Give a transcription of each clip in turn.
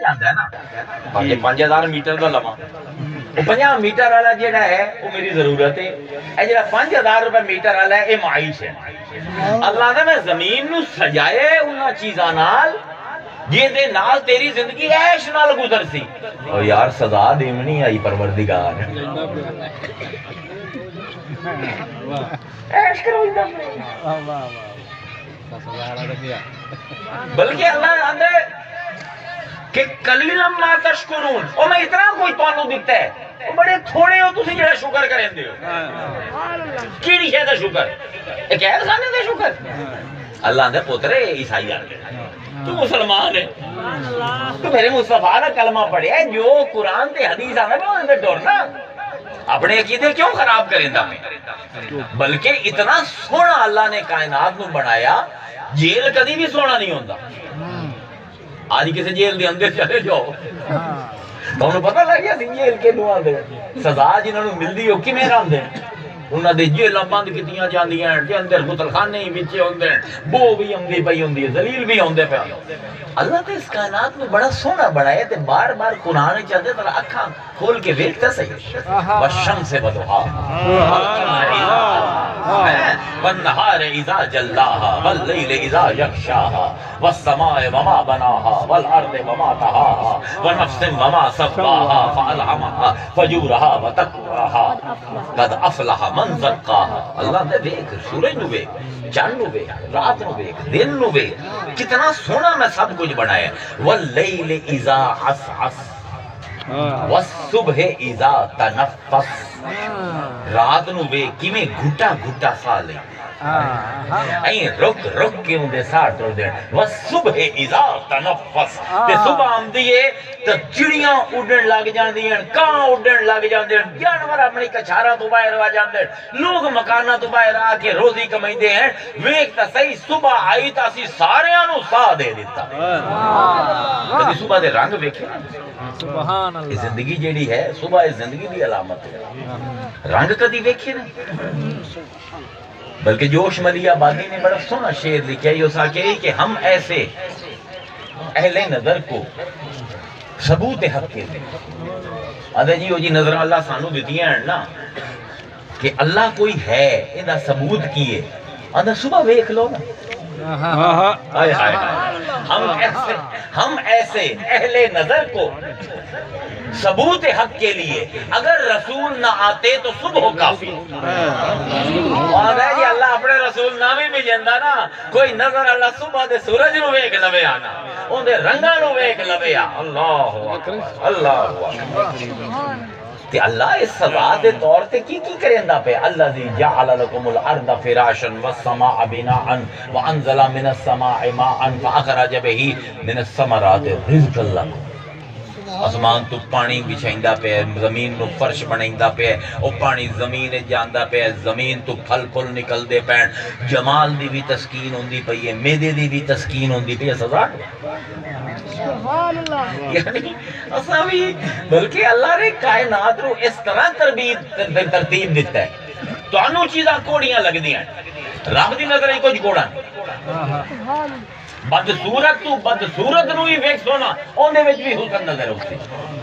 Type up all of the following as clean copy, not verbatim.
جاتا ہے نا کہ 5000 میٹر کا لواں وہ 50 میٹر والا جڑا ہے وہ میری ضرورت ہے اے جڑا 5000 روپے میٹر والا ہے یہ معیش ہے اللہ نے میں زمین نو سجائے انہاں چیزاں نال یہ دے نال تیری زندگی عیش نال گزر سی اور یار سزا دیونی آئی پروردگار عیش کرو بلکہ اللہ آندے کہ قلیلا ما تشکرون اور میں اتنا کوئی تانوں دیتا ہے وہ بڑے تھوڑے ہو تسی جڑا شکر کریں دے ہو کیڑی شے دا شکر ایک ہے خانے دا شکر اللہ دے پترے عیسائی آ تو مسلمان ہے تو میرے مصطفیٰ کا کلمہ پڑھے ہے جو قرآن تے حدیث آنا ہے وہ اندر ڈورنا اپنے عقیدے کیوں خراب کریں دا میں بلکہ اتنا سونا اللہ نے کائنات کو بنایا جیل کدی بھی سونا نہیں ہوتا آج کسی جیل دے اندر چلے جاؤ تو انہوں پتہ لگ گیا سی جیل کے دعا دے سزا جنہوں نے مل دی ہو کی میرا دے انہوں نے جیلہ بند کتیاں جاندی ہیں کہ اندر قتل خانے ہی بچے ہوندے ہیں بو بھی ہوندی پئی ہوندی ہے ذلیل بھی ہوندے پہ اللہ تے اس کائنات میں بڑا سونا بنایا تے بار بار قرآن چاہتے تھا اکھاں کھول کے دیکھتا صحیح والشمس وضحاها والنهار اذا جلاها والليل اذا يغشاها والسماء وما بناها والارض وما طحاها ونفس وما سواها فالهمها فجورها وتقواها قد افلح من زکاها اللہ نے دیکھ سورج نو دیکھ چاند نو دیکھ رات نو دیکھ دن نو دیکھ کتنا سونا میں سب کچھ بنایا واللیل اذا عسعس والصبح اذا تنفس رات نو دیکھ کی میں گھٹا گھٹا سا لے این رک رک کے اندے ساتھ رو دیں والصبح اذا تنفس تے صبح ہم دیئے تو چڑیاں اڑن لگ جان دیئے کان اڑن لگ جان دیئے جانور اپنی کچھارہ تو باہر آ جان دیئے لوگ مکانہ تو باہر آ کے روزی کمائی دے ہیں ویک تا صحیح صبح آئی تا سی سارے آنو سا دے دیتا کدی صبح دے رنگ ویکھے سبحان اللہ زندگی جیڑی ہے صبح زندگی دی علامت ہے رنگ کدی ویکھے نا بلکہ جوش ملی آبادی نے بڑا سونا شعر لکھا یہ اسا کہ ہم ایسے اہل نظر کو ثبوت حق کے دیں آدھے جی وہ جی نظر اللہ سانو دیتی ہیں نا کہ اللہ کوئی ہے یہ ثبوت کیے آدھے صبح ویکھ لو نا ہم ایسے اہل نظر کو ثبوت حق کے لیے اگر رسول نہ آتے تو صبح کافی اور ہے جی اللہ اپنے رسول نہ بھی جندہ نا کوئی نظر اللہ صبح دے سورج نو ویک لوے آنا ان دے رنگا نو ویک لوے آ اللہ تے اللہ اس سزا دے طور تے کی کریندا پہ الذی جعل لكم الارض فراشا والسماء بناء وانزل من السماء ماء فاخرج به من الثمرات رزقا لكم آسمان تو پانی بچھائندا پہ زمین نو فرش بنائندا پہ او پانی زمین جاندا پہ زمین تو پھل پھل نکل دے پین جمال دی بھی تسکین ہوندی پئی ہے میدے دی بھی تسکین ہوندی پئی ہے سزا سبحان اللہ یعنی اساں بھی بلکہ اللہ نے کائنات رو اس طرح ترتیب دیتا ہے تو انو چیزاں کوڑیاں لگ دیاں رب دی نظر کچھ کوڑا بدصورت تو بدصورت نو ہی ویکھ سونا اوندے وچ بھی حسن نظر ہوتی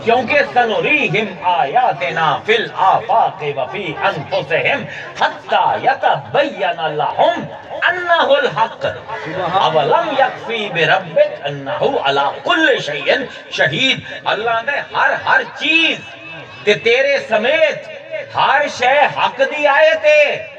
کیونکہ سنوریہم آیاتنا فی الآفاق وفی انفسہم حتی یتبین لہم انہ الحق اولم یکفی بربک انہ علی کل شیء شہید اللہ نے ہر چیز تے تیرے سمیت ہر شے حق دی آیت ہے